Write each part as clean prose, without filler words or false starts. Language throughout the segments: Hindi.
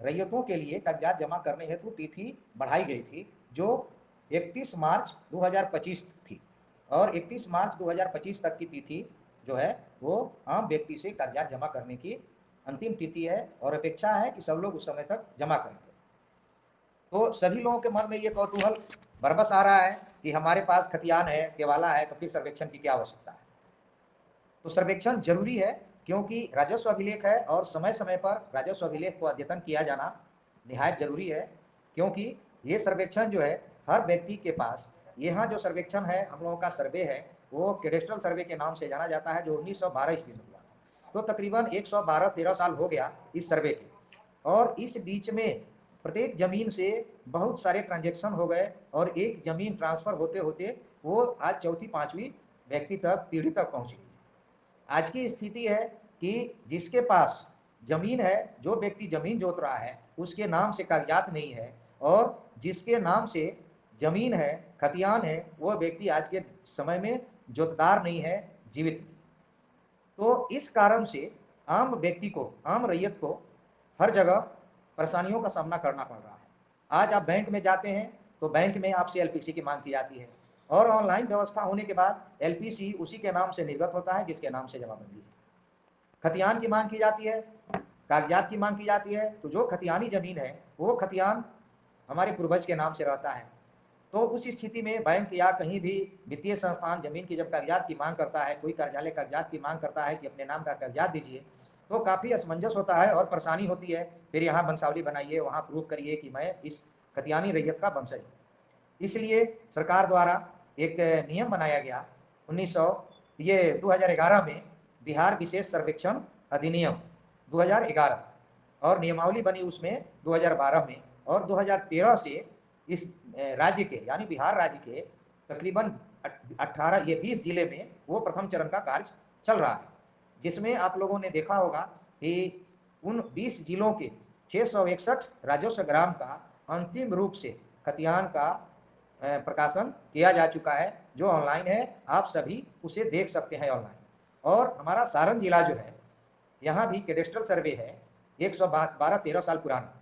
रैयतों के लिए कागजात जमा करने हेतु तिथि बढ़ाई गई थी, जो 31 मार्च 2025 थी, और 31 मार्च 2025 तक की तिथि जो है वो आम व्यक्ति से कागजात जमा करने की अंतिम तिथि है, और अपेक्षा है कि सब लोग उस समय तक जमा करेंगे। तो सभी लोगों के मन में ये कौतूहल बरबस आ रहा है कि हमारे पास खतियान है, केवाला है, तो फिर सर्वेक्षण की क्या आवश्यकता है। तो सर्वेक्षण जरूरी है, क्योंकि राजस्व अभिलेख है और समय समय पर राजस्व अभिलेख को अद्यतन किया जाना निहायत जरूरी है, क्योंकि ये सर्वेक्षण जो है हर व्यक्ति के पास, यहाँ जो सर्वेक्षण है हम लोगों का सर्वे है वो कैडेस्ट्रल सर्वे के नाम से जाना जाता है, जो 1912 ईस्वी में हुआ। तो तकरीबन 112-13 साल हो गया इस सर्वे के, और इस बीच में प्रत्येक जमीन से बहुत सारे ट्रांजेक्शन हो गए, और एक जमीन ट्रांसफर होते होते वो आज चौथी पांचवी व्यक्ति तक, पीढ़ी तक पहुंची। आज की स्थिति है कि जिसके पास जमीन है, जो व्यक्ति जमीन जोत रहा है, उसके नाम से कागजात नहीं है, और जिसके नाम से जमीन है, खतियान है, वो व्यक्ति आज के समय में जोतदार नहीं है, जीवित। तो इस कारण से आम व्यक्ति को, आम रैयत को हर जगह परेशानियों का सामना करना पड़ रहा है। आज आप बैंक में जाते हैं तो बैंक में आपसे एलपीसी की मांग की जाती है, और ऑनलाइन व्यवस्था होने के बाद एलपीसी उसी के नाम से निर्गत होता है जिसके नाम से जमाबंदी है। खतियान की मांग की जाती है, कागजात की मांग की जाती है, तो जो खतियानी जमीन है वो खतियान हमारे पूर्वज के नाम से रहता है। तो उस स्थिति में बैंक या कहीं भी वित्तीय संस्थान जमीन की जब कागजात की मांग करता है, कोई कार्यालय कागजात की मांग करता है कि अपने नाम का कागजात दीजिए, तो काफी असमंजस होता है और परेशानी होती है। फिर यहाँ वंशावली बनाइए, वहाँ प्रूव करिए कि मैं इस खतियानी रैयत का वंशज हूँ। इसलिए सरकार द्वारा एक नियम बनाया गया 2011 में, बिहार विशेष सर्वेक्षण अधिनियम 2011, और नियमावली बनी उसमें 2012 में, और 2013 से इस राज्य के, यानी बिहार राज्य के तकरीबन 18 ये 20 जिले में वो प्रथम चरण का कार्य चल रहा है, जिसमें आप लोगों ने देखा होगा कि उन 20 जिलों के 661 राजस्व ग्राम का अंतिम रूप से खतियान का प्रकाशन किया जा चुका है, जो ऑनलाइन है, आप सभी उसे देख सकते हैं ऑनलाइन। और हमारा सारण जिला जो है, यहाँ भी कैडेस्ट्रल सर्वे है 112-13 साल पुराना,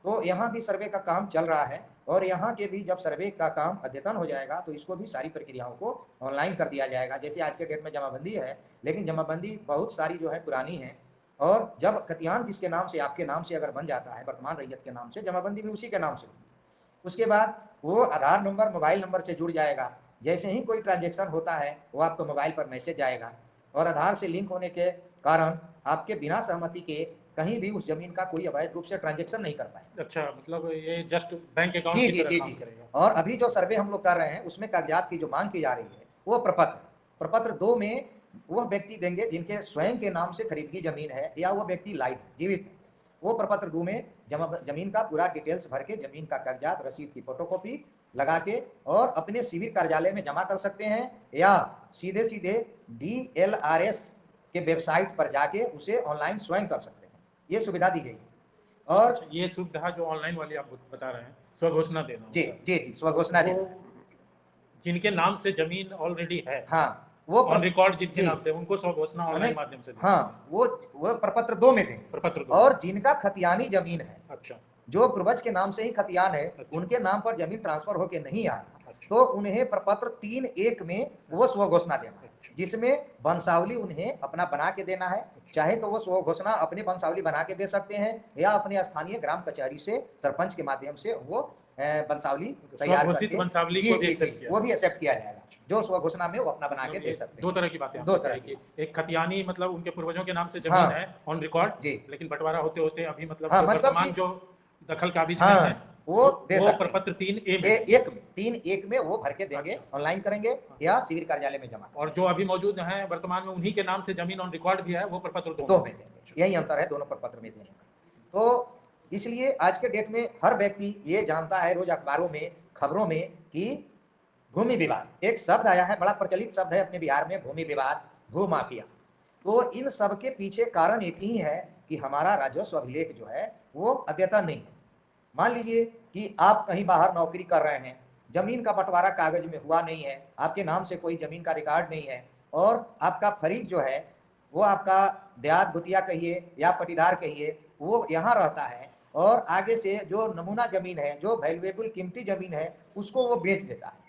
तो यहाँ भी सर्वे का काम चल रहा है, और यहाँ के भी जब सर्वे का काम अद्यतन हो जाएगा तो इसको भी सारी प्रक्रियाओं को ऑनलाइन कर दिया जाएगा। जैसे आज के डेट में जमाबंदी है, लेकिन जमाबंदी बहुत सारी जो है पुरानी है, और जब खतियान जिसके नाम से, आपके नाम से अगर बन जाता है, वर्तमान रैयत के नाम से, जमाबंदी भी उसी के नाम से, उसके बाद वो आधार नंबर, मोबाइल नंबर से जुड़ जाएगा। जैसे ही कोई ट्रांजेक्शन होता है वो आपको मोबाइल पर मैसेज आएगा, और आधार से लिंक होने के कारण आपके बिना सहमति के कहीं भी उस जमीन का कोई अवैध रूप से ट्रांजेक्शन नहीं कर पाए। अच्छा, मतलब ये जस्ट बैंक जी अकाउंट की जी तरह जी काम जी। करेगा। और अभी जो सर्वे हम लोग कर रहे हैं उसमें कागजात की जो मांग की जा रही है वो प्रपत्र 2 में वह व्यक्ति देंगे जिनके स्वयं के नाम से खरीदगी जमीन है, या वो व्यक्ति लाइव जीवित है। वो प्रपत्र 2 में जमीन का पूरा डिटेल्स भर के, जमीन का कागजात, रसीद की फोटोकॉपी लगा के, और अपने सिविल कार्यालय में जमा कर सकते हैं, या सीधे सीधे DLRS के वेबसाइट पर जाके उसे ऑनलाइन स्वयं कर सकते हैं। ये सुविधा दी गई। और अच्छा, ये सुविधा जो ऑनलाइन वाली आप बता रहे हैं, स्वघोषणा देना जी होता है, जी जी, स्वघोषणा वो देना। जिनके नाम से जमीन ऑलरेडी है, हाँ वो ऑन रिकॉर्ड जिनके जी, नाम से, उनको स्वघोषणा ऑनलाइन माध्यम से देना होगा। हाँ वो प्रपत्र 2 में देंगे। प्रपत्र 2 और में। जिनका खतियानी जमीन है, अच्छा जो पूर्वज के नाम से ही खतियान है, अच्छा उनके नाम पर जमीन ट्रांसफर होके नहीं आया, अच्छा तो उन्हें प्रपत्र 3-1 में वो स्व घोषणा देना है, अच्छा जिसमें वंशावली उन्हें अपना बना के देना है। चाहे तो वो स्व घोषणा अपनी वंशावली बना के दे सकते हैं, या अपने स्थानीय ग्राम कचहरी से, सरपंच के माध्यम से वो वंशावली तैयार स्वघोषित करके, वंशावली जी को भी जी एक्सेप्ट जी, किया वो भी जाएगा। एक्सेप्ट किया जाएगा, जो स्व घोषणा में वो अपना बना के मतलब दे ये सकते दो हैं। तरह की बातें दो आपने तरह बताई की कि बात। एक खतियानी, मतलब उनके पूर्वजों के नाम से हाँ जमीन है ऑन रिकॉर्ड, जी, लेकिन बंटवारा होते होते अभी मतलब हाँ जो मतलब वर्तमान कि जो दखल काबिज में है, हाँ वो दे वो सकते हैं। प्रपत्र 3A में देंगे। एक में, 3-1 में वो भर के देंगे, अच्छा ऑनलाइन करेंगे या सिविल कार्यालय में जमा और करेंगे। जो अभी मौजूद हैं वर्तमान में, उन्हीं के नाम से जमीन ऑन रिकॉर्ड भी है, वो प्रपत्र 2 में 2 में देंगे। देंगे, यही अंतर है दोनों प्रपत्र में देने का। तो इसलिए आज के डेट में हर व्यक्ति ये जानता है, रोज अखबारों में, खबरों में, कि भूमि विवाद एक शब्द आया है, बड़ा प्रचलित शब्द है अपने बिहार में, भूमि विवाद, भू माफिया। तो इन सब के पीछे कारण एक ही है कि हमारा राजस्व अभिलेख जो है वो अद्यतन नहीं है। मान लीजिए कि आप कहीं बाहर नौकरी कर रहे हैं, जमीन का बंटवारा कागज में हुआ नहीं है, आपके नाम से कोई जमीन का रिकॉर्ड नहीं है, और आपका फरीक जो है वो आपका देहात भुतिया कहिए या पटीदार कहिए, वो यहाँ रहता है, और आगे से जो नमूना जमीन है, जो वैल्यूएबल कीमती जमीन है, उसको वो बेच देता है।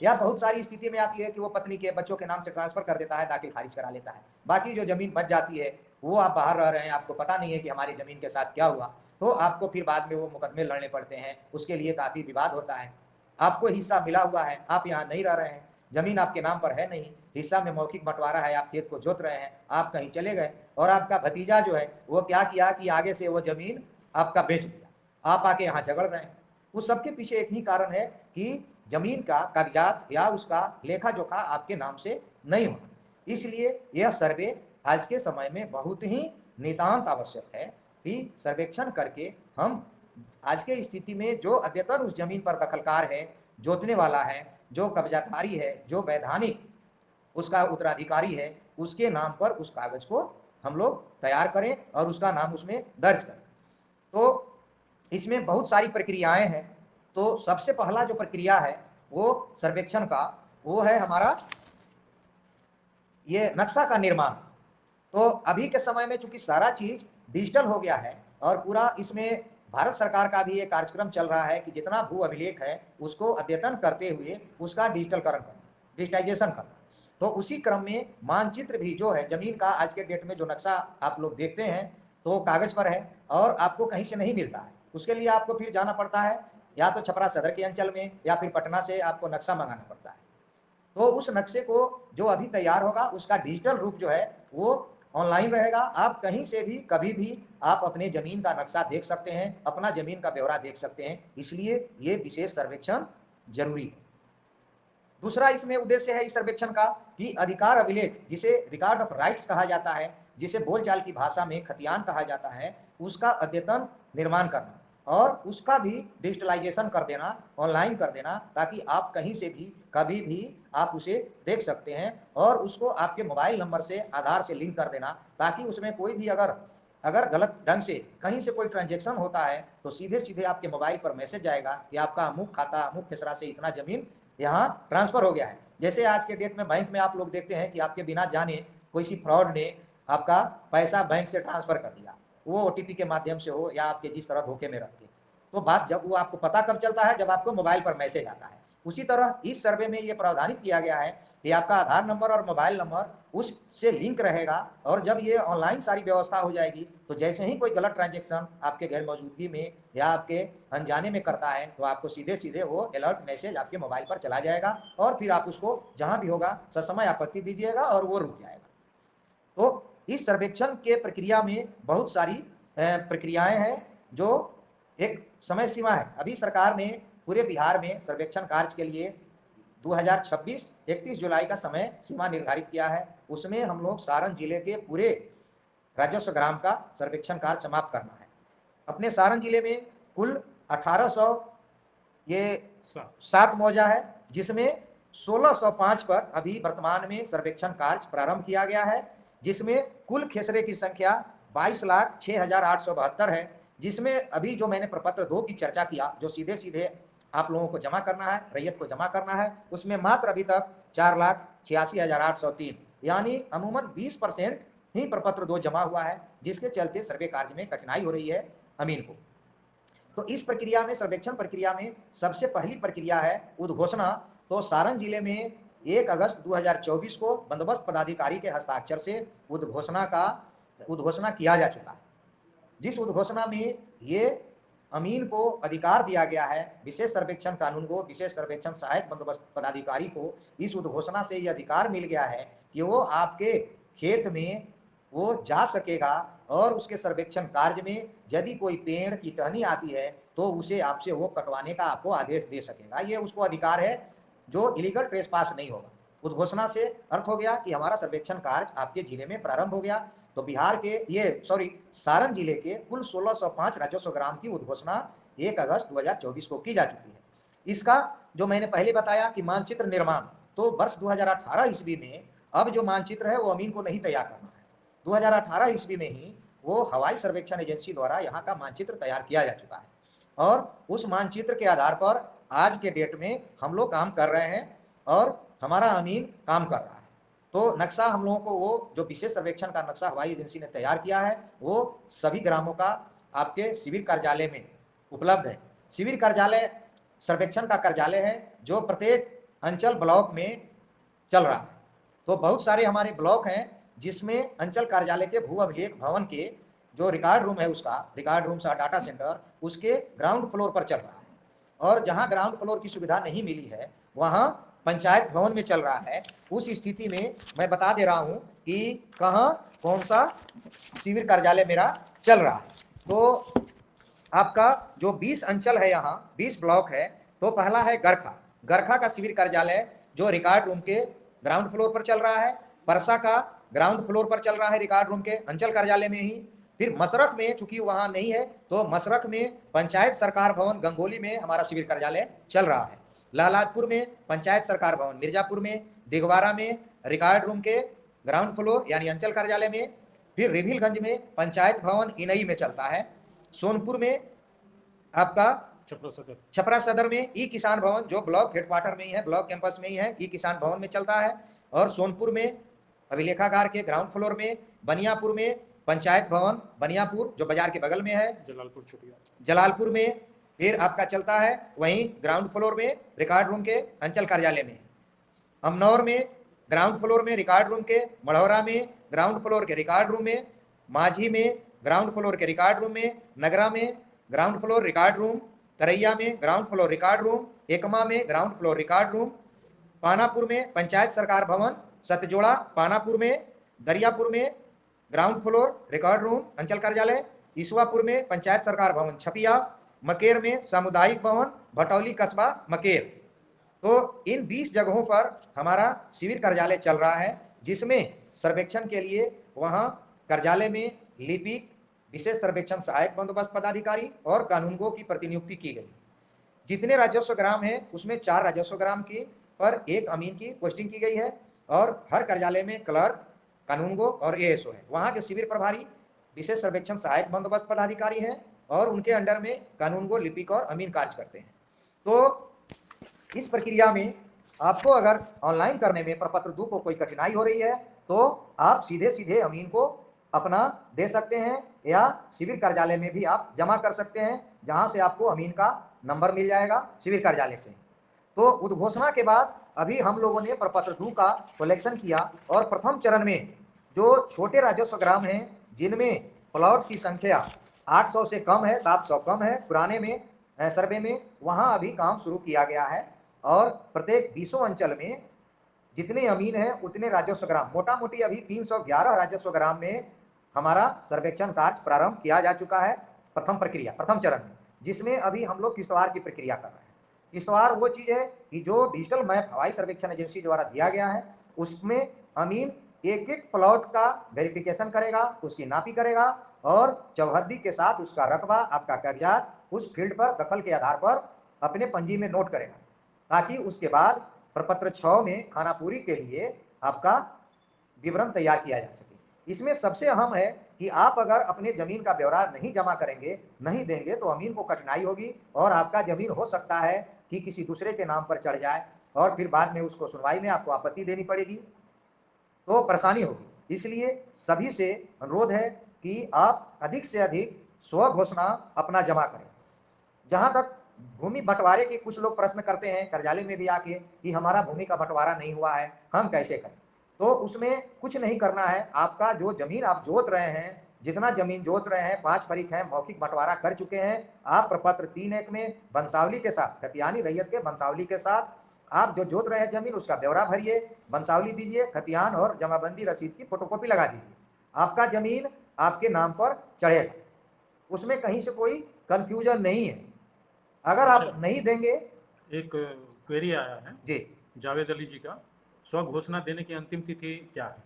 या बहुत सारी स्थिति में आती है कि वो पत्नी के बच्चों के नाम से ट्रांसफर कर देता है, दाखिल खारिज करा लेता है। बाकी जो जमीन बच जाती है, वो आप बाहर रह रहे हैं, आपको पता नहीं है कि हमारी जमीन के साथ क्या हुआ, तो आपको फिर बाद में वो मुकदमे लड़ने पड़ते हैं, उसके लिए काफी विवाद होता है। आपको हिस्सा मिला हुआ है, आप यहाँ नहीं रह रहे हैं, जमीन आपके नाम पर है नहीं, हिस्सा में मौखिक बंटवारा है, आप खेत को जोत रहे हैं, आप कहीं चले गए और आपका भतीजा जो है वो क्या किया कि आगे से वो जमीन आपका बेच दिया, आप आके यहाँ झगड़ रहे हैं। उस सबके पीछे एक ही कारण है कि जमीन का कागजात या उसका लेखा जोखा आपके नाम से नहीं होना। इसलिए यह सर्वे आज के समय में बहुत ही नितांत आवश्यक है कि सर्वेक्षण करके हम आज के स्थिति में जो अद्यतन उस जमीन पर दखलकार है, जोतने वाला है, जो कब्जाधारी है, जो वैधानिक उसका उत्तराधिकारी है, उसके नाम पर उस कागज को हम लोग तैयार करें और उसका नाम उसमें दर्ज करें। तो इसमें बहुत सारी प्रक्रियाएं हैं। तो सबसे पहला जो प्रक्रिया है वो सर्वेक्षण का, वो है हमारा ये नक्शा का निर्माण। तो अभी के समय में चूंकि सारा चीज डिजिटल हो गया है और पूरा इसमें भारत सरकार का भी एक कार्यक्रम चल रहा है कि जितना भू अभिलेख है उसको अद्यतन करते हुए उसका डिजिटलकरण करना, डिजिटाइजेशन करना। तो उसी क्रम में मानचित्र भी जो है जमीन का आज के डेट में जो नक्शा आप लोग देखते हैं तो कागज पर है और आपको कहीं से नहीं मिलता है। उसके लिए आपको फिर जाना पड़ता है या तो छपरा सदर के अंचल में या फिर पटना से आपको नक्शा मंगाना पड़ता है। तो उस नक्शे को जो अभी तैयार होगा उसका डिजिटल रूप जो है वो ऑनलाइन रहेगा। आप कहीं से भी कभी भी आप अपने जमीन का नक्शा देख सकते हैं, अपना जमीन का ब्यौरा देख सकते हैं। इसलिए ये विशेष सर्वेक्षण जरूरी है। दूसरा इसमें उद्देश्य है इस सर्वेक्षण का कि अधिकार अभिलेख, जिसे रिकॉर्ड ऑफ राइट्स कहा जाता है, जिसे बोलचाल की भाषा में खतियान कहा जाता है, उसका अद्यतन निर्माण करना और उसका भी डिजिटलाइजेशन कर देना, ऑनलाइन कर देना, ताकि आप कहीं से भी कभी भी आप उसे देख सकते हैं और उसको आपके मोबाइल नंबर से आधार से लिंक कर देना, ताकि उसमें कोई भी अगर गलत ढंग से कहीं से कोई ट्रांजेक्शन होता है तो सीधे सीधे आपके मोबाइल पर मैसेज जाएगा कि आपका अमुक खाता अमुक खेसरा से इतना जमीन यहाँ ट्रांसफर हो गया है। जैसे आज के डेट में बैंक में आप लोग देखते हैं कि आपके बिना जाने कोई सी फ्रॉड ने आपका पैसा बैंक से ट्रांसफर कर दिया, वो ओटीपी के माध्यम से हो या आपके जिस तरह धोखे में रख के, तो बात जब वो आपको पता कब चलता है, जब आपको मोबाइल पर मैसेज आता है। उसी तरह इस सर्वे में ये प्रावधानित किया गया है कि आपका आधार नंबर और मोबाइल नंबर उससे लिंक रहेगा और जब ये ऑनलाइन सारी व्यवस्था हो जाएगी तो जैसे ही कोई गलत ट्रांजेक्शन आपके गैर मौजूदगी में या आपके अनजाने में करता है तो आपको सीधे सीधे वो अलर्ट मैसेज आपके मोबाइल पर चला जाएगा और फिर आप उसको जहां भी होगा ससमय आपत्ति दीजिएगा और वो रुक जाएगा। तो इस सर्वेक्षण के प्रक्रिया में बहुत सारी प्रक्रियाएं हैं जो एक समय सीमा है। अभी सरकार ने पूरे बिहार में सर्वेक्षण कार्य के लिए 2026 31 जुलाई का समय सीमा निर्धारित किया है। उसमें हम लोग सारण जिले के पूरे राजस्व ग्राम का सर्वेक्षण कार्य समाप्त करना है। अपने सारण जिले में कुल 1800 ये 7 मौजा है, जिसमें 1605 पर अभी वर्तमान में सर्वेक्षण कार्य प्रारंभ किया गया है, जिसमें कुल खेसरे की संख्या 22,06,872 है। जिसमें अभी जो मैंने प्रपत्र 2 की चर्चा किया, जो सीधे सीधे आप लोगों को जमा करना है, रैयत को जमा करना है, उसमें मात्र अभी तक 4,86,803 यानी अमूमन 20% ही प्रपत्र 2 जमा हुआ है, जिसके चलते सर्वे कार्य में कठिनाई हो रही है अमीन को। तो इस प्रक्रिया में, सर्वेक्षण प्रक्रिया में सबसे पहली प्रक्रिया है उद्घोषणा। तो सारण जिले में 1 अगस्त 2024 को बंदोबस्त पदाधिकारी के हस्ताक्षर से उद्घोषणा किया जा चुका है, जिस उद्घोषणा में ये अमीन को अधिकार दिया गया है, विशेष सर्वेक्षण कानून को, विशेष सर्वेक्षण सहायक बंदोबस्त पदाधिकारी को इस उद्घोषणा से ये अधिकार मिल गया है कि वो आपके खेत में वो जा सकेगा और उसके सर्वेक्षण कार्य में यदि कोई पेड़ की टहनी आती है तो उसे आपसे वो कटवाने का आपको आदेश दे सकेगा। ये उसको अधिकार है जो इलीगल ट्रेसपास नहीं होगा। उद्घोषणा से अर्थ हो गया कि हमारा सर्वेक्षण कार्य आपके जिले में प्रारंभ हो गया। तो बिहार के सारण जिले के कुल 1605 राजस्व ग्राम की उद्घोषणा 1 अगस्त 2024 को की जा चुकी है। इसका जो मैंने पहले बताया कि मानचित्र निर्माण, तो वर्ष 2018 ईस्वी में अब जो मानचित्र है वो अमीन को नहीं तैयार करना है। 2018 ईस्वी में ही वो हवाई सर्वेक्षण एजेंसी द्वारा यहाँ का मानचित्र तैयार किया जा चुका है और उस मानचित्र के आधार पर आज के डेट में हम लोग काम कर रहे हैं और हमारा अमीन काम कर रहा है। तो नक्शा हम लोगों को, वो जो विशेष सर्वेक्षण का नक्शा हवाई एजेंसी ने तैयार किया है, वो सभी ग्रामों का आपके शिविर कार्यालय में उपलब्ध है। शिविर कार्यालय सर्वेक्षण का कार्यालय है जो प्रत्येक अंचल ब्लॉक में चल रहा है। तो बहुत सारे हमारे ब्लॉक हैं जिसमें अंचल कार्यालय के भू अभिलेख भवन के जो रिकॉर्ड रूम है, उसका रिकॉर्ड रूम सा डाटा सेंटर उसके ग्राउंड फ्लोर पर चल रहा है। और जहां ग्राउंड फ्लोर की सुविधा नहीं मिली है वहां पंचायत भवन में चल रहा है। उस स्थिति में मैं बता दे रहा हूं कि कहां कौन सा शिविर कार्यालय मेरा चल रहा है। तो आपका जो 20 अंचल है, यहाँ 20 ब्लॉक है। तो पहला है गरखा। गरखा का शिविर कार्यालय जो रिकॉर्ड रूम के ग्राउंड फ्लोर पर चल रहा है। परसा का ग्राउंड फ्लोर पर चल रहा है रिकॉर्ड रूम के अंचल कार्यालय में ही। फिर मसरख में चूंकि वहां नहीं है तो मसरख में पंचायत सरकार भवन गंगोली में हमारा शिविर कार्यालय चल रहा है। लालाजपुर में पंचायत सरकार भवन, मिर्जापुर में, दिगवारा में रिकॉर्ड रूम के ग्राउंड फ्लोर यानी अंचल कार्यालय में। फिर रिभिलगंज में पंचायत भवन इनई में चलता है। सोनपुर में आपका छपरा सदर में ई किसान भवन जो ब्लॉक हेडक्वार्टर में ही है, ब्लॉक कैंपस में ही है, ई किसान भवन में चलता है। और सोनपुर में अभिलेखागार के ग्राउंड फ्लोर में, बनियापुर में पंचायत भवन बनियापुर जो बाजार के बगल में है, जलालपुर में फिर आपका चलता है वहीं ग्राउंड फ्लोर में रिकॉर्ड रूम के अंचल कार्यालय में। अमनौर में ग्राउंड फ्लोर में रिकॉर्ड रूम के, मढ़ौरा में ग्राउंड फ्लोर के रिकॉर्ड रूम में, माझी में ग्राउंड फ्लोर के रिकॉर्ड रूम में, नगरा में ground floor record room, Taraiya में ground floor record room, Ekma में ground floor record room, Panapur में पंचायत सरकार भवन, सतजोड़ा पानापुर में, दरियापुर में ग्राउंड फ्लोर रिकॉर्ड रूम अंचल कार्यालय, ईसवापुर में पंचायत सरकार भवन छपिया, मकेर में सामुदायिक भवन, भटौली कस्बा मकेर। तो इन 20 जगहों पर हमारा शिविर कार्यालय चल रहा है जिसमें सर्वेक्षण के लिए वहां कार्यालय में लिपिक, विशेष सर्वेक्षण सहायक बंदोबस्त पदाधिकारी और कानूनगो की प्रतिनियुक्ति की गई। जितने राजस्व ग्राम है उसमें 4 राजस्व ग्राम की पर 1 अमीन की पोस्टिंग की गई है और हर कार्यालय में क्लर्क, कानूनगो और एएसओ है। वहां के शिविर प्रभारी विशेष सर्वेक्षण सहायक बंदोबस्त पदाधिकारी हैं और उनके अंडर में कानूनगो, लिपिक और अमीन कार्य करते हैं। तो इस प्रक्रिया में आपको अगर ऑनलाइन करने में प्रपत्र 2 को कोई कठिनाई हो रही है तो आप सीधे सीधे अमीन को अपना दे सकते हैं या शिविर कार्यालय में भी आप जमा कर सकते हैं जहां से आपको अमीन का नंबर मिल जाएगा शिविर कार्यालय से। तो उद्घोषणा के बाद अभी हम लोगों ने प्रपत्र 2 का कलेक्शन किया और प्रथम चरण में जो छोटे राजस्व ग्राम हैं जिनमें प्लॉट की संख्या 800 से कम है, 700 कम है पुराने में सर्वे में, वहां अभी काम शुरू किया गया है। और प्रत्येक 20 अंचल में जितने अमीन हैं उतने राजस्व ग्राम, मोटा मोटी अभी 311 राजस्व ग्राम में हमारा सर्वेक्षण कार्य प्रारंभ किया जा चुका है प्रथम प्रक्रिया, प्रथम चरण में, जिसमें अभी हम लोग किश्तवार की प्रक्रिया कर रहे हैं। किश्तवार वो चीज है कि जो डिजिटल मैप हवाई सर्वेक्षण एजेंसी द्वारा दिया गया है उसमें अमीन एक एक प्लॉट का वेरिफिकेशन करेगा, उसकी नापी करेगा और चौहद्दी के साथ उसका रकबा, आपका कागजात उस फील्ड पर दखल के आधार पर अपने पंजी में नोट करेगा ताकि उसके बाद प्रपत्र 6 में खानापूरी के लिए आपका विवरण तैयार किया जा सके। इसमें सबसे अहम है कि आप अगर अपने जमीन का ब्यौरा नहीं जमा करेंगे, नहीं देंगे तो अमीन को कठिनाई होगी और आपका जमीन हो सकता है कि किसी दूसरे के नाम पर चढ़ जाए और फिर बाद में उसको सुनवाई में आपको आपत्ति देनी पड़ेगी तो परेशानी होगी। इसलिए सभी से अनुरोध है कि आप अधिक से अधिक स्व घोषणा अपना जमा करें। जहां तक भूमि बंटवारे के कुछ लोग प्रश्न करते हैं कार्यालय में भी आके कि हमारा भूमि का बंटवारा नहीं हुआ है, हम कैसे करें? तो उसमें कुछ नहीं करना है। आपका जो जमीन आप जोत रहे हैं, जितना जमीन जोत रहे हैं 5 फरीक है, मौखिक बंटवारा कर चुके हैं, आप प्रपत्र 3-1 में वंशावली के साथ, खतियानी रैयत के वंशावली के साथ आप जो जोत रहे हैं जमीन उसका ब्यौरा भरिए, वंशावली दीजिए, खतियान और जमाबंदी रसीद की फोटोकॉपी लगा दीजिए। आपका जमीन आपके नाम पर चढ़ेगा, उसमें कहीं से कोई कंफ्यूजन नहीं है। अगर आप नहीं देंगे। एक क्वेरी आया है जी जावेद अली जी का, स्व घोषणा देने की अंतिम तिथि क्या है?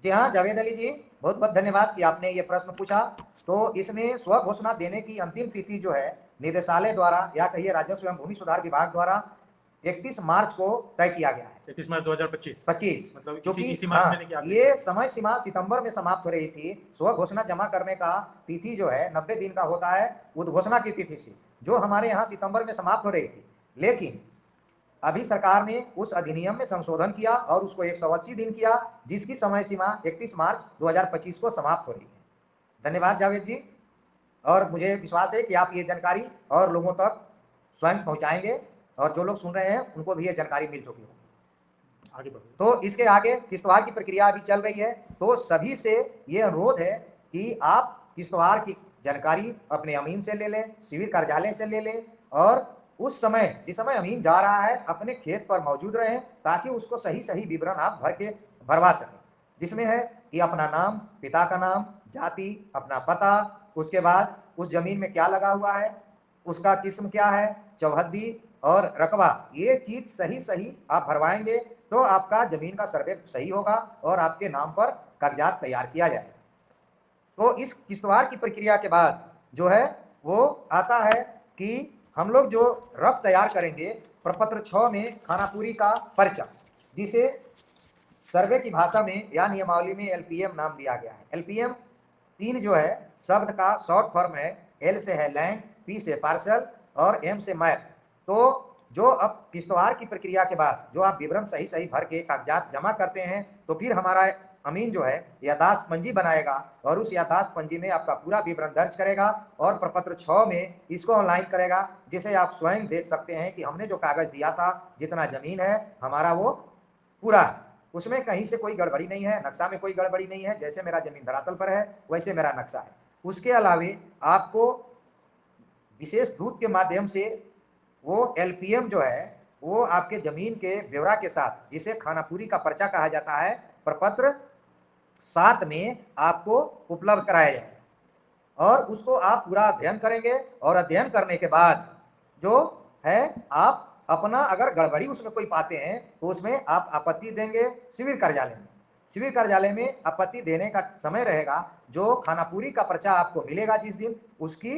जी हाँ जावेद अली जी, बहुत बहुत धन्यवाद कि आपने ये प्रश्न पूछा। तो इसमें स्व घोषणा देने की अंतिम तिथि जो है निदेशालय द्वारा या कहिए राजस्व एवं भूमि सुधार विभाग द्वारा 31 मार्च को तय किया गया है। 31 मार्च 2025 मतलब इसी मार्च में क्या ये समय सीमा सितंबर में समाप्त हो रही थी। स्व घोषणा जमा करने का तिथि जो है 90 दिन का होता है उद्घोषणा की तिथि से, जो हमारे यहाँ सितंबर में समाप्त हो रही थी। लेकिन अभी सरकार ने उस अधिनियम में संशोधन किया और उसको 180 दिन किया, जिसकी समय सीमा 31 मार्च 2025 को समाप्त हो रही है। धन्यवाद जावेद जी। और मुझे विश्वास है कि आप ये जानकारी और लोगों तक स्वयं पहुंचाएंगे और जो लोग सुन रहे हैं उनको भी ये जानकारी मिल चुकी होगी। आगे बढ़ो। तो इसके आगे किश्तवाड़ की प्रक्रिया अभी चल रही है, तो सभी से ये अनुरोध है कि आप किश्तवाड़ की जानकारी अपने अमीन से ले लें, शिविर कार्यालय से ले लें और उस समय जिस समय अमीन जा रहा है अपने खेत पर मौजूद रहें ताकि उसको सही सही विवरण आप भरवा सकें, जिसमें है कि अपना नाम, पिता का नाम, जाति, अपना पता, उसके बाद उस जमीन में क्या लगा हुआ है, उसका किस्म क्या है, चौहद्दी और रकबा, ये चीज सही सही आप भरवाएंगे तो आपका जमीन का सर्वे सही होगा और आपके नाम पर कागजात तैयार किया जाएगा। तो इस किश्तवाड़ की प्रक्रिया के बाद जो है वो आता है कि हम लोग जो रफ तैयार करेंगे प्रपत्र 6 में खानापुरी का पर्चा, जिसे सर्वे की भाषा में या नियमावली में एलपीएम नाम दिया गया है। एलपीएम 3 जो है शब्द का शॉर्ट फॉर्म है, एल से है लैंड, पी से पार्सल और एम से मैप। तो जो अब किश्तवाड़ की प्रक्रिया के बाद जो आप विवरण सही सही भर के कागजात जमा करते हैं तो फिर हमारा अमीन जो है यादाश्त पंजी बनाएगा और उस यादाश्त पंजी में आपका पूरा विवरण दर्ज करेगा और प्रपत्र 6 में इसको ऑनलाइन करेगा, जिसे आप स्वयं देख सकते हैं कि हमने जो कागज दिया था, जितना जमीन है हमारा वो पूरा है, उसमें कहीं से कोई गड़बड़ी नहीं है, नक्शा में कोई गड़बड़ी नहीं है, जैसे मेरा जमीन धरातल पर है वैसे मेरा नक्शा है। उसके अलावे आपको विशेष दूत के माध्यम से वो एलपीएम जो है वो आपके जमीन के ब्यौरा के साथ, जिसे खानापुरी का पर्चा कहा जाता है, प्रपत्र 7 में आपको उपलब्ध कराया जाएगा और उसको आप पूरा अध्ययन करेंगे और अध्ययन करने के बाद जो है आप अपना अगर गड़बड़ी उसमें कोई पाते हैं तो उसमें आप आपत्ति देंगे शिविर कार्यालय में। शिविर कार्यालय में आपत्ति देने का समय रहेगा जो खानापुरी का पर्चा आपको मिलेगा जिस दिन, उसकी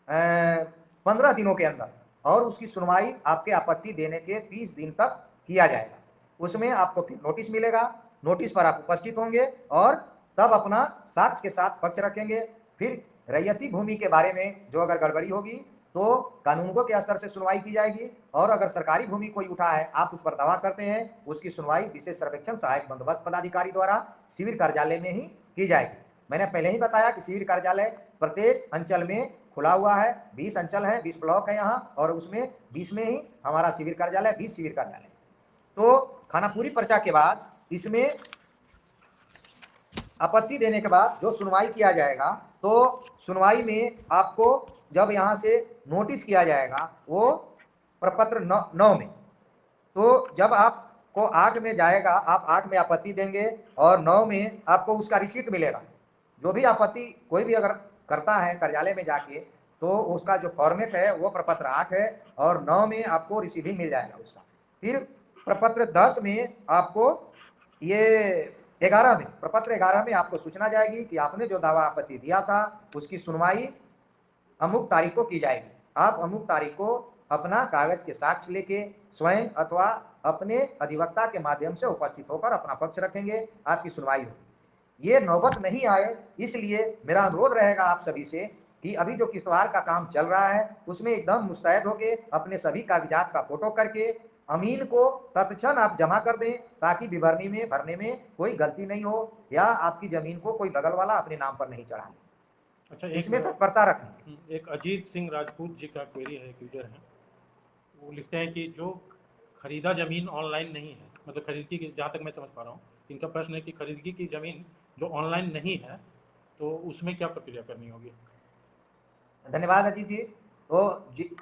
15 दिनों के अंदर, और उसकी सुनवाई आपके आपत्ति देने के 30 दिन तक किया जाएगा। उसमें आपको फिर नोटिस मिलेगा, नोटिस पर आप उपस्थित होंगे और तब अपना साक्ष्य के साथ पक्ष रखेंगे। फिर रैयती भूमि के बारे में जो अगर गड़बड़ी होगी तो कानूनगो के स्तर से सुनवाई की जाएगी और अगर सरकारी भूमि कोई उठा है, आप उस पर दावा करते हैं, उसकी सुनवाई विशेष सर्वेक्षण सहायक बंदोबस्त पदाधिकारी द्वारा शिविर कार्यालय में ही की जाएगी। मैंने पहले ही बताया कि शिविर कार्यालय प्रत्येक अंचल में खुला हुआ है, 20 अंचल है, 20 ब्लॉक है यहाँ, और उसमें 20 में ही हमारा शिविर कार्यालय, 20 शिविर कार्यालय। तो खानापुरी पर्चा के बाद इसमें आपत्ति देने के बाद जो सुनवाई किया जाएगा, तो सुनवाई में आपको जब यहाँ से नोटिस किया जाएगा वो प्रपत्र 9 में, तो जब आपको 8 में जाएगा, आप 8 में आपत्ति देंगे और 9 में आपको उसका रिसीट मिलेगा। जो भी आपत्ति कोई भी अगर करता है कार्यालय में जाके तो उसका जो फॉर्मेट है वो प्रपत्र 8 है और 9 में आपको रिसीविंग मिल जाएगा उसका। फिर प्रपत्र 10 में आपको ये 11 में, प्रपत्र 11 में आपको सूचना जाएगी कि आपने जो दावा आपत्ति दिया था उसकी सुनवाई अमुक तारीख को की जाएगी। आप अमुक तारीख को अपना कागज के साक्ष्य लेके स्वयं अथवा अपने अधिवक्ता के माध्यम से उपस्थित होकर अपना पक्ष रखेंगे, आपकी सुनवाई होगी। ये नौबत नहीं आए इसलिए मेरा अनुरोध रहेगा आप सभी से कि अभी जो किश्तवाड़ का काम चल रहा है उसमें एकदम मुस्तैद होके अपने सभी कागजात का फोटो करके अमीन को तत्क्षण आप जमा कर दें ताकि विवरणी में भरने में कोई गलती नहीं हो या आपकी जमीन को कोई बगल वाला अपने नाम पर नहीं चढ़ा ले। अच्छा, इसमें तत्परता रखनी। एक अजीत सिंह राजपूत जी का क्वेरी है, एक यूजर है, वो लिखते हैं कि जो खरीदा जमीन ऑनलाइन नहीं है, मतलब खरीदगी की, जहाँ तक मैं समझ पा रहा हूँ इनका प्रश्न है कि खरीदगी की जमीन जो ऑनलाइन नहीं है तो उसमें क्या प्रक्रिया करनी होगी। धन्यवाद अजीत जी। तो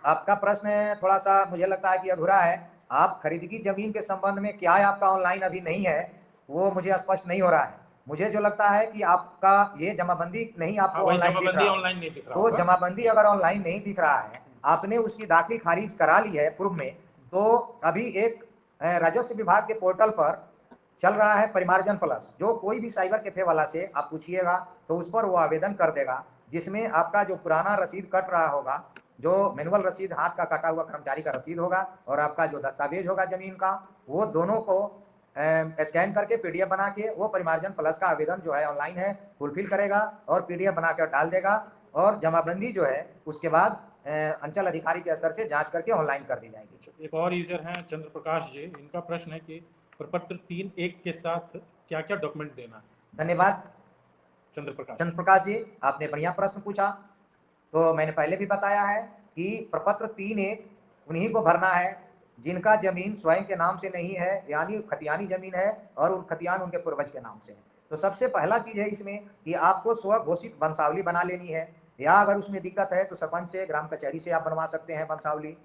आपका प्रश्न थोड़ा सा मुझे लगता है कि अधूरा है। आप खरीदगी जमीन के संबंध में क्या है आपका ऑनलाइन अभी नहीं है वो मुझे स्पष्ट नहीं हो रहा है। मुझे जो लगता है कि आपका ये जमाबंदी नहीं आपको वही ऑनलाइन दिख जमाबंदी रहा ऑनलाइन नहीं दिख रहा तो होगा। जमाबंदी अगर ऑनलाइन नहीं दिख रहा है, आपने उसकी दाखिल खारिज करा ली है पूर्व में, तो अभी एक राजस्व विभाग के पोर्टल पर चल रहा है परिमार्जन प्लस, जो कोई भी साइबर कैफे वाला से आप पूछिएगा तो उस पर वो आवेदन कर देगा, जिसमें आपका जो पुराना रसीद कट रहा होगा, जो मैनुअल रसीद हाथ का कटा हुआ कर्मचारी का रसीद होगा और आपका जो दस्तावेज होगा जमीन का, वो दोनों को स्कैन करके पीडीएफ बना के वो परिमार्जन प्लस का आवेदन जो है ऑनलाइन है फुलफिल करेगा और पीडीएफ बनाकर डाल देगा और जमाबंदी जो है उसके बाद अंचल अधिकारी के स्तर से जांच करके ऑनलाइन कर दी जाएगी। एक और यूजर हैं चंद्र प्रकाश जी, इनका प्रश्न है कि प्रपत्र 3.1 के साथ क्या क्या डॉक्यूमेंट देना है। धन्यवाद चंद्र प्रकाश जी, आपने बढ़िया प्रश्न पूछा। तो मैंने पहले भी बताया है कि प्रपत्र 3(1) उन्हीं को भरना है जिनका जमीन स्वयं के नाम से नहीं है, यानी खतियानी जमीन है और उन खतियान उनके पूर्वज के नाम से है। तो सबसे पहला चीज है इसमें कि आपको स्व घोषित वंशावली बना लेनी है, या अगर उसमें दिक्कत है तो सरपंच से, ग्राम कचहरी से आप बनवा सकते हैं वंशावली।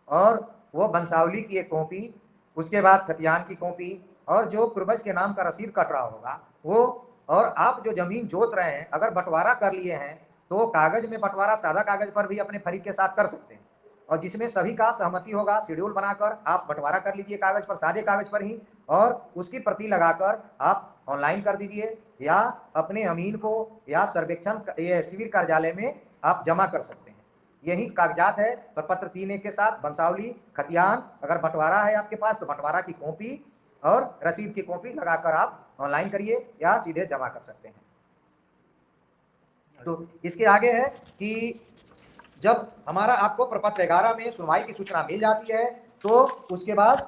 और वो वंशावली की एक कॉपी, उसके बाद खतियान की कॉपी, और जो पूर्वज के नाम का रसीद कट रहा होगा वो, और आप जो जमीन जोत रहे हैं अगर बंटवारा कर लिए हैं तो कागज में बंटवारा सादा कागज पर भी अपने फरीक के साथ कर सकते हैं, और जिसमें सभी का सहमति होगा शेड्यूल बनाकर आप बंटवारा कर लीजिए कागज पर, सादे कागज पर ही, और उसकी प्रति लगाकर आप ऑनलाइन कर दीजिए या अपने अमीन को या सर्वेक्षण शिविर कार्यालय में आप जमा कर सकते हैं। यही कागजात है प्रपत्र 3(1) के साथ वंशावली, खतियान, अगर बंटवारा है आपके पास तो बंटवारा की कॉपी और रसीद की कॉपी लगाकर आप ऑनलाइन करिए या सीधे जमा कर सकते हैं। तो इसके आगे है कि जब हमारा आपको प्रपत्र 11 में सुनवाई की सूचना मिल जाती है तो उसके बाद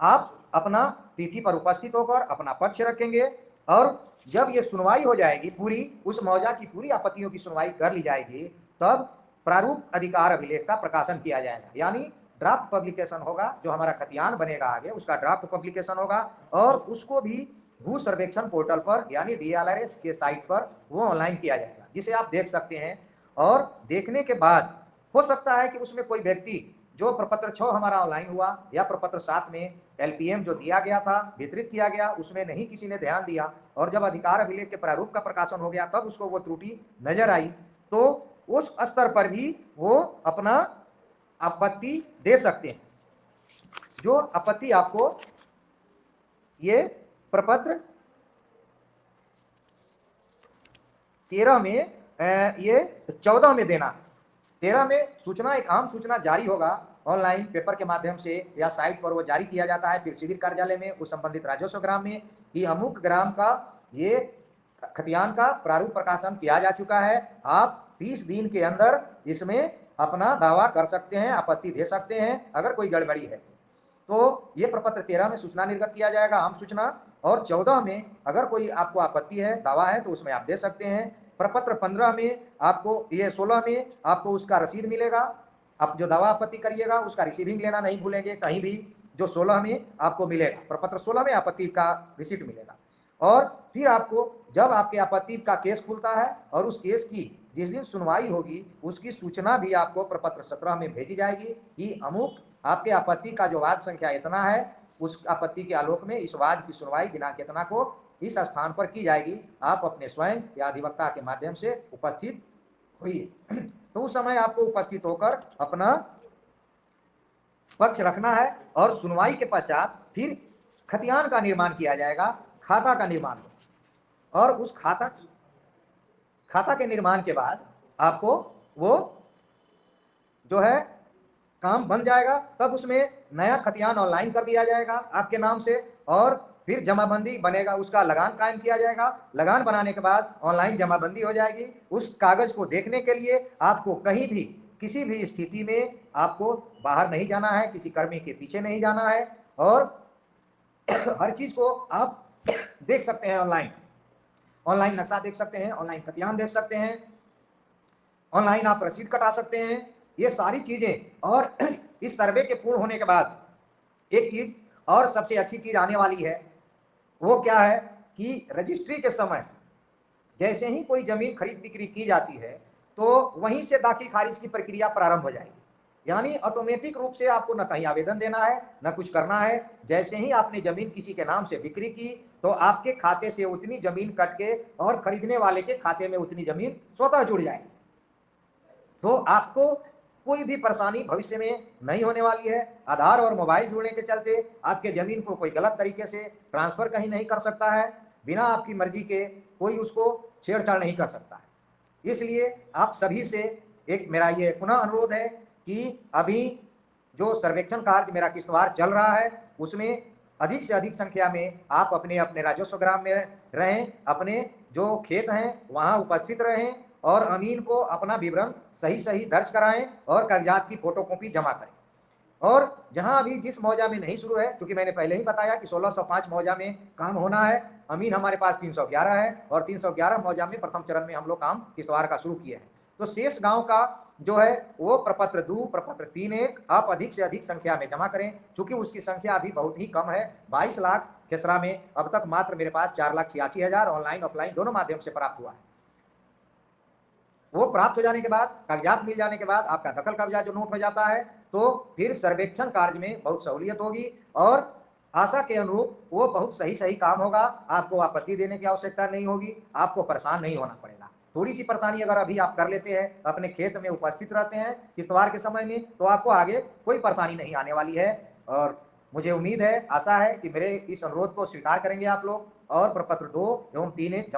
आप अपना तिथि पर उपस्थित होकर अपना पक्ष रखेंगे, और जब ये सुनवाई हो जाएगी पूरी, उस मौजा की पूरी आपत्तियों की सुनवाई कर ली जाएगी, तब प्रारूप अधिकार अभिलेख का प्रकाशन किया जाएगा, यानी ड्राफ्ट पब्लिकेशन होगा। जो हमारा खतियान बनेगा आगे उसका ड्राफ्ट पब्लिकेशन होगा, और उसको भी भू सर्वेक्षण पोर्टल पर यानी DLRS के साइट पर वो ऑनलाइन किया जाएगा, जिसे आप देख सकते हैं। और देखने के बाद हो सकता है कि उसमें कोई व्यक्ति, जो प्रपत्र 6 हमारा ऑनलाइन हुआ या प्रपत्र 7 में LPM जो दिया गया था, वितरित किया गया, उसमें नहीं किसी ने ध्यान दिया, और जब अधिकार अभिलेख के प्रारूप का प्रकाशन हो गया तब उसको वो त्रुटि नजर आई, तो उस स्तर पर भी वो अपना आपत्ति दे सकते हैं। जो आपत्ति आपको ये प्रपत्र 13 में ये 14 में देना है। 13 में सूचना, एक आम सूचना जारी होगा ऑनलाइन पेपर के माध्यम से या साइट पर वो जारी किया जाता है, फिर शिविर कार्यालय में उस संबंधित राजस्व ग्राम में, कि अमुक ग्राम का ये खतियान का प्रारूप प्रकाशन किया जा चुका है, आप 30 दिन के अंदर इसमें अपना दावा कर सकते हैं, आपत्ति दे सकते हैं अगर कोई गड़बड़ी है। तो ये प्रपत्र 13 में सूचना निर्गत किया जाएगा, आम सूचना, और 14 में अगर कोई आपको आपत्ति है, दावा है, तो उसमें आप दे सकते हैं। प्रपत्र 15 में आपको, ये 16 में आपको उसका रसीद मिलेगा, आप जो दावा आपत्ति करिएगा उसका रिसीविंग लेना नहीं भूलेंगे कहीं भी, जो 16 में आपको मिलेगा, प्रपत्र 16 में आपत्ति का रिसीट मिलेगा। और फिर आपको जब आपके आपत्ति का केस खुलता है और उस केस की जिस दिन सुनवाई होगी उसकी सूचना भी आपको प्रपत्र 17 में भेजी जाएगी कि अमुक आपके आपत्ति का जो वाद संख्या इतना है, उस आपत्ति के आलोक में इस वाद की सुनवाई दिनांक इतना को इस स्थान पर की जाएगी, आप अपने स्वयं या अधिवक्ता के माध्यम से उपस्थित होइए। तो उस समय आपको उपस्थित होकर अपना पक्ष रखना है, और सुनवाई के पश्चात फिर खतियान का निर्माण किया जाएगा, खाता का निर्माण, और उस खाता के निर्माण के बाद आपको वो जो है काम बन जाएगा, तब उसमें नया खतियान ऑनलाइन कर दिया जाएगा आपके नाम से, और फिर जमाबंदी बनेगा, उसका लगान कायम किया जाएगा। लगान बनाने के बाद ऑनलाइन जमाबंदी हो जाएगी। उस कागज को देखने के लिए आपको कहीं भी किसी भी स्थिति में आपको बाहर नहीं जाना है, किसी कर्मी के पीछे नहीं जाना है, और हर चीज को आप देख सकते हैं ऑनलाइन। ऑनलाइन नक्शा देख सकते हैं, ऑनलाइन खतियान देख सकते हैं, ऑनलाइन आप रसीद कटा सकते हैं, ये सारी चीजें। और इस सर्वे के पूर्ण होने के बाद एक चीज और सबसे अच्छी चीज आने वाली है, वो क्या है कि रजिस्ट्री के समय जैसे ही कोई जमीन खरीद बिक्री की जाती है तो वहीं से दाखिल खारिज की प्रक्रिया प्रारंभ हो जाएगी, यानी ऑटोमेटिक रूप से आपको न कहीं आवेदन देना है न कुछ करना है। जैसे ही आपने जमीन किसी के नाम से बिक्री की तो आपके खाते से उतनी जमीन कट के और खरीदने वाले के खाते में उतनी जमीन स्वतः जुड़ जाएगी। तो आपको कोई भी परेशानी भविष्य में नहीं होने वाली है। आधार और मोबाइल जुड़ने के चलते आपके जमीन को कोई गलत तरीके से ट्रांसफर कहीं नहीं कर सकता है, बिना आपकी मर्जी के कोई उसको छेड़छाड़ नहीं कर सकता है। इसलिए आप सभी से एक मेरा ये पुनः अनुरोध है कि अभी जो सर्वेक्षण कार्य मेरा किश्तवाड़ चल रहा है उसमें अधिक से अधिक संख्या में आप अपने अपने राजस्व ग्राम में रहें, अपने जो खेत हैं वहां उपस्थित रहें, और अमीन को अपना विवरण सही सही दर्ज कराएं और कागजात की फोटोकॉपी जमा करें। और जहां अभी जिस मौजा में नहीं शुरू है, क्योंकि मैंने पहले ही बताया कि 1605 मौजा में काम होना है, अमीन हमारे पास 311 है, और 311 मौजा में प्रथम चरण में हम लोग काम किश्तवाड़ का शुरू किए हैं। तो शेष गांव का जो है वो प्रपत्र 2, प्रपत्र 3.1 आप अधिक से अधिक संख्या में जमा करें, चूंकि उसकी संख्या अभी बहुत ही कम है। 22 लाख खेसरा में अब तक मात्र मेरे पास 4,86,000 ऑनलाइन ऑफलाइन दोनों माध्यम से प्राप्त हुआ है। वो प्राप्त हो जाने के बाद, कागजात मिल जाने के बाद आपका दखल कब्जा जो नोट हो जाता है, तो फिर सर्वेक्षण कार्य में बहुत सहूलियत होगी और आशा के अनुरूप वो बहुत सही सही काम होगा। आपको आपत्ति देने की आवश्यकता नहीं होगी, आपको परेशान नहीं होना पड़ेगा। थोड़ी सी परेशानी अगर अभी आप कर लेते हैं, अपने खेत में उपस्थित रहते हैं किश्तवाड़ के समय में, तो आपको आगे कोई परेशानी नहीं आने वाली है। और मुझे उम्मीद है, आशा है कि मेरे इस अनुरोध को स्वीकार करेंगे आप लोग और प्रपत्र 2 एवं 3.1